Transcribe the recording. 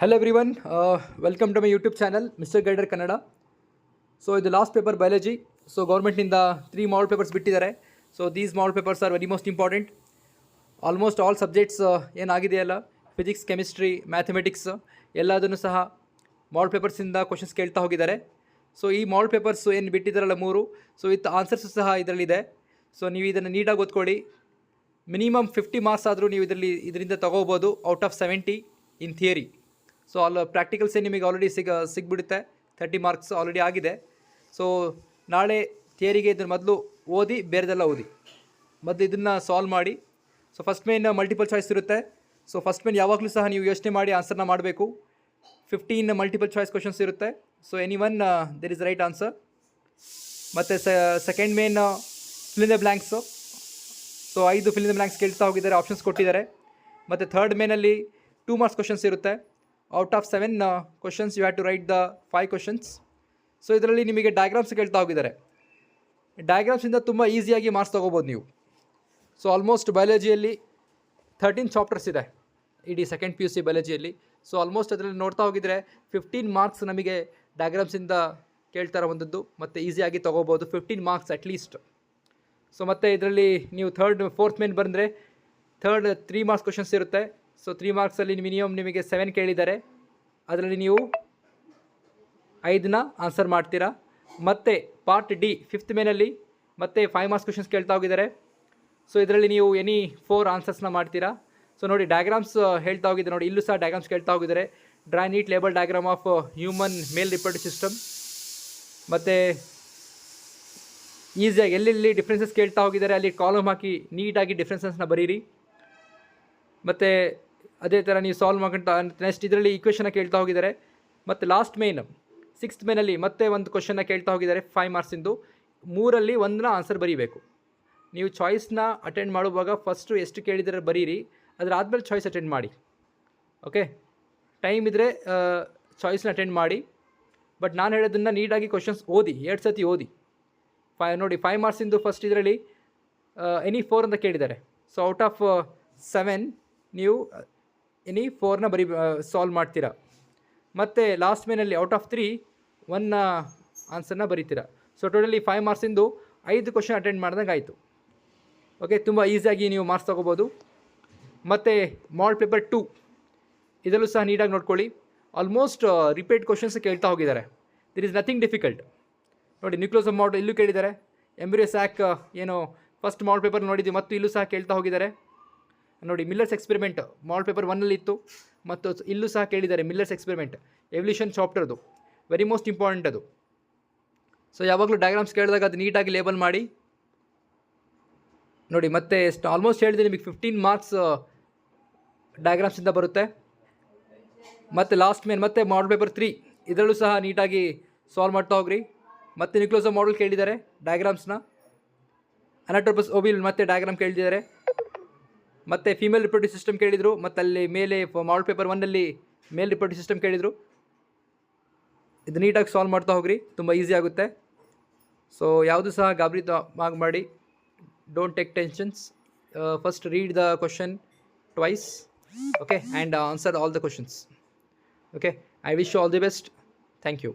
Hello everyone, welcome to my YouTube channel, Mr. Guider Kannada. So ಇದು last paper biology. So ಗೌರ್ಮೆಂಟ್ನಿಂದ 3 model papers ಬಿಟ್ಟಿದ್ದಾರೆ. So these model papers are very most important. Almost all subjects ಏನಾಗಿದೆಯಲ್ಲ, physics, chemistry, mathematics ಎಲ್ಲದನ್ನು ಸಹ ಮಾಡಲ್ ಪೇಪರ್ಸಿಂದ questions ಕೇಳ್ತಾ ಹೋಗಿದ್ದಾರೆ. So ಈ ಮಾಡಲ್ papers ಏನು ಬಿಟ್ಟಿದ್ದಾರಲ್ಲ 3, ಸೊ ವಿತ್ ಆನ್ಸರ್ಸು ಸಹ ಇದರಲ್ಲಿದೆ. ಸೊ ನೀವು ಇದನ್ನು ನೀಟಾಗಿ ಓದ್ಕೊಳ್ಳಿ. ಮಿನಿಮಮ್ 50 ಮಾರ್ಕ್ಸ್ ಆದರೂ ನೀವು ಇದರಿಂದ ತೊಗೋಬೋದು out of 70 in theory. So ಪ್ರಾಕ್ಟಿಕಲ್ಸೇ ನಿಮಗೆ ಆಲ್ರೆಡಿ ಸಿಗ್ಬಿಡುತ್ತೆ. 30 ಮಾರ್ಕ್ಸ್ ಆಲ್ರೆಡಿ ಆಗಿದೆ. ಸೊ ನಾಳೆ ಥಿಯರಿಗೆ ಇದನ್ನು ಮೊದಲು ಓದಿ, ಬೇರೆದೆಲ್ಲ ಓದಿ, ಮೊದಲು ಇದನ್ನು ಸಾಲ್ವ್ ಮಾಡಿ. So first main multiple choice ಇರುತ್ತೆ. ಸೊ ಫಸ್ಟ್ ಮೇನ್ ಯಾವಾಗಲೂ ಸಹ ನೀವು ಯೋಚನೆ ಮಾಡಿ ಆನ್ಸರ್ನ ಮಾಡಬೇಕು. 15 ಮಲ್ಟಿಪಲ್ ಚಾಯ್ಸ್ ಕ್ವಶನ್ಸ್ ಇರುತ್ತೆ. So any one there is right answer. ಮತ್ತು second main fill in the blanks. So 5 fill in the blanks ಕೇಳ್ತಾ ಹೋಗಿದ್ದಾರೆ, ಆಪ್ಷನ್ಸ್ ಕೊಟ್ಟಿದ್ದಾರೆ. ಮತ್ತು ಥರ್ಡ್ ಮೇನಲ್ಲಿ 2 ಮಾರ್ಕ್ಸ್ ಕ್ವಶನ್ಸ್ ಇರುತ್ತೆ. Out of 7 questions you have to write the 5 questions. So ಇದರಲ್ಲಿ ನಿಮಗೆ diagrams ಕೇಳ್ತಾ ಹೋಗಿದ್ದಾರೆ. ಡಯಾಗ್ರಾಮ್ಸಿಂದ ತುಂಬ ಈಸಿಯಾಗಿ ಮಾರ್ಕ್ಸ್ ತೊಗೋಬೋದು ನೀವು. ಸೊ ಆಲ್ಮೋಸ್ಟ್ ಬಯಾಲಜಿಯಲ್ಲಿ 13 ಚಾಪ್ಟರ್ಸ್ ಇದೆ ಇಡೀ ಸೆಕೆಂಡ್ PUC ಬಯಾಲಜಿಯಲ್ಲಿ. ಸೊ ಆಲ್ಮೋಸ್ಟ್ ಅದರಲ್ಲಿ ನೋಡ್ತಾ ಹೋಗಿದರೆ 15 ಮಾರ್ಕ್ಸ್ ನಮಗೆ ಡಯಾಗ್ರಾಮ್ಸಿಂದ ಕೇಳ್ತಾ ಇರೋವಂಥದ್ದು, ಮತ್ತು ಈಸಿಯಾಗಿ ತೊಗೋಬೋದು 15 ಮಾರ್ಕ್ಸ್ ಅಟ್ಲೀಸ್ಟ್. ಸೊ ಮತ್ತು ಇದರಲ್ಲಿ ನೀವು ಫೋರ್ತ್ ಮೇನ್ ಬಂದರೆ 3 ಮಾರ್ಕ್ಸ್ ಕ್ವಶನ್ಸ್ ಇರುತ್ತೆ. ಸೊ 3 ಮಾರ್ಕ್ಸಲ್ಲಿ ಮಿನಿಮಮ್ ನಿಮಗೆ 7 ಕೇಳಿದ್ದಾರೆ. ಅದರಲ್ಲಿ ನೀವು 5ನ ಆನ್ಸರ್ ಮಾಡ್ತೀರಾ. ಮತ್ತು ಪಾರ್ಟ್ ಡಿ 5th ಮೇನಲ್ಲಿ ಮತ್ತೆ 5 ಮಾರ್ಕ್ಸ್ ಕ್ವಶನ್ಸ್ ಕೇಳ್ತಾ ಹೋಗಿದ್ದಾರೆ. ಸೊ ಇದರಲ್ಲಿ ನೀವು ಎನಿ 4 ಆನ್ಸರ್ಸ್ನ ಮಾಡ್ತೀರಾ. ಸೊ ನೋಡಿ ಡಯಾಗ್ರಾಮ್ಸ್ ಹೇಳ್ತಾ ಹೋಗಿದ್ದಾರೆ. ನೋಡಿ ಇಲ್ಲೂ ಸಹ ಡಯಾಗ್ರಾಮ್ಸ್ ಕೇಳ್ತಾ ಹೋಗಿದ್ದಾರೆ. Draw neat label diagram of human male reproductive system. ಮತ್ತು ಈಸಿಯಾಗಿ ಎಲ್ಲೆಲ್ಲಿ ಡಿಫ್ರೆನ್ಸಸ್ ಕೇಳ್ತಾ ಹೋಗಿದ್ದಾರೆ ಅಲ್ಲಿ ಕಾಲಮ್ ಹಾಕಿ ನೀಟಾಗಿ ಡಿಫ್ರೆನ್ಸಸ್ನ ಬರೀರಿ. ಮತ್ತು ಅದೇ ಥರ ನೀವು ಸಾಲ್ವ್ ಮಾಡ್ಕೊಂತ ನೆಕ್ಸ್ಟ್ ಇದರಲ್ಲಿ ಈಕ್ವೇಷನ್ನ ಕೇಳ್ತಾ ಹೋಗಿದ್ದಾರೆ. ಮತ್ತು ಲಾಸ್ಟ್ ಮೇನ್ 6th ಮೇನಲ್ಲಿ ಮತ್ತೆ ಒಂದು ಕ್ವಶನ್ನ ಕೇಳ್ತಾ ಹೋಗಿದ್ದಾರೆ 5 ಮಾರ್ಕ್ಸಿಂದು. 3ರಲ್ಲಿ 1ನ ಆನ್ಸರ್ ಬರೀಬೇಕು. ನೀವು ಚಾಯ್ಸ್ನ ಅಟೆಂಡ್ ಮಾಡುವಾಗ ಫಸ್ಟು ಎಷ್ಟು ಕೇಳಿದರೆ ಬರೀರಿ, ಅದರಾದಮೇಲೆ ಚಾಯ್ಸ್ ಅಟೆಂಡ್ ಮಾಡಿ. ಓಕೆ, ಟೈಮ್ ಇದ್ದರೆ ಚಾಯ್ಸ್ನ ಅಟೆಂಡ್ ಮಾಡಿ. ಬಟ್ ನಾನು ಹೇಳೋದನ್ನು ನೀಟಾಗಿ ಕ್ವಶನ್ಸ್ ಓದಿ, 2 ಸತಿ ಓದಿ. ನೋಡಿ 5 ಮಾರ್ಕ್ಸಿಂದು ಫಸ್ಟ್ ಇದರಲ್ಲಿ ಎನಿ 4 ಅಂತ ಕೇಳಿದ್ದಾರೆ. ಸೊ ಔಟ್ ಆಫ್ 7 ನೀವು ಎನಿ 4ನ ಸಾಲ್ವ್ ಮಾಡ್ತೀರಾ. ಮತ್ತು ಲಾಸ್ಟ್ ಮೇನಲ್ಲಿ ಔಟ್ ಆಫ್ 3 1 ಆನ್ಸರ್ನ ಬರೀತೀರಾ. ಸೊ ಟೋಟಲಿ 5 ಮಾರ್ಕ್ಸಿಂದು 5 ಕ್ವಶನ್ ಅಟೆಂಡ್ ಮಾಡ್ದಂಗೆ ಆಯಿತು. ಓಕೆ, ತುಂಬ ಈಸಿಯಾಗಿ ನೀವು ಮಾರ್ಕ್ಸ್ ತೊಗೋಬೋದು. ಮತ್ತು ಮಾಡಲ್ ಪೇಪರ್ 2 ಇದರಲ್ಲೂ ಸಹ ನೀಟಾಗಿ ನೋಡ್ಕೊಳ್ಳಿ. ಆಲ್ಮೋಸ್ಟ್ ರಿಪೀಟ್ ಕ್ವಶನ್ಸ್ ಕೇಳ್ತಾ ಹೋಗಿದ್ದಾರೆ. There is nothing difficult. ನೋಡಿ ನ್ಯೂಕ್ಲಿಯಸ್ ಮಾಡಲ್ ಇಲ್ಲೂ ಕೇಳಿದ್ದಾರೆ. ಎಂಬ್ರಿಯೋ ಸ್ಯಾಕ್ ಏನೋ ಫಸ್ಟ್ ಮಾಡಲ್ ಪೇಪರ್ ನೋಡಿದ್ವಿ, ಮತ್ತು ಇಲ್ಲೂ ಸಹ ಕೇಳ್ತಾ ಹೋಗಿದ್ದಾರೆ. ನೋಡಿ ಮಿಲ್ಲರ್ಸ್ ಎಕ್ಸ್ಪೆರಿಮೆಂಟ್ ಮಾಡಲ್ ಪೇಪರ್ 1ಅಲ್ಲಿ ಇತ್ತು, ಮತ್ತು ಇಲ್ಲೂ ಸಹ ಕೇಳಿದ್ದಾರೆ ಮಿಲ್ಲರ್ಸ್ ಎಕ್ಸ್ಪೆರಿಮೆಂಟ್ ಎವಲ್ಯೂಷನ್ ಚಾಪ್ಟರ್ದು, ವೆರಿ ಮೋಸ್ಟ್ ಇಂಪಾರ್ಟೆಂಟ್ ಅದು. ಸೊ ಯಾವಾಗಲೂ ಡಯಾಗ್ರಾಮ್ಸ್ ಕೇಳಿದಾಗ ಅದು ನೀಟಾಗಿ ಲೇಬಲ್ ಮಾಡಿ ನೋಡಿ. ಮತ್ತೆ ಆಲ್ಮೋಸ್ಟ್ ಹೇಳಿದೆ ನಿಮಗೆ 15 ಮಾರ್ಕ್ಸ್ ಡಯಾಗ್ರಾಮ್ಸಿಂದ ಬರುತ್ತೆ. ಮತ್ತು ಲಾಸ್ಟ್ ಮೇನ್ ಮತ್ತೆ ಮಾಡಲ್ ಪೇಪರ್ 3 ಇದರಲ್ಲೂ ಸಹ ನೀಟಾಗಿ ಸಾಲ್ವ್ ಮಾಡ್ತಾ ಹೋಗ್ರಿ. ಮತ್ತು ನ್ಯೂಕ್ಲಿಯಸ್ ಮಾಡಲ್ ಕೇಳಿದ್ದಾರೆ ಡಯಾಗ್ರಾಮ್ಸ್ನ. ಅನಾಟೋಮಸ್ ಓವಿಲ್ ಮತ್ತೆ ಡಯಾಗ್ರಾಮ್ ಕೇಳಿದ್ದಾರೆ. ಮತ್ತು ಫೀಮೇಲ್ ರಿಪ್ರೊಡಕ್ಟಿವ್ ಸಿಸ್ಟಮ್ ಕೇಳಿದರು. ಮತ್ತು ಅಲ್ಲಿ ಮೇಲೆ ಮಾಡಲ್ ಪೇಪರ್ 1ಅಲ್ಲಿ ಮೇಲ್ ರಿಪ್ರೊಡಕ್ಟಿವ್ ಸಿಸ್ಟಮ್ ಕೇಳಿದರು. ಇದು ನೀಟಾಗಿ ಸಾಲ್ವ್ ಮಾಡ್ತಾ ಹೋಗ್ರಿ, ತುಂಬ ಈಸಿ ಆಗುತ್ತೆ. ಸೊ ಯಾವುದು ಸಹ ಗಾಬರಿ ಮಾಡಿ, don't take tensions. First read the question twice, okay, and answer all the questions. Okay, I wish you all the best. Thank you.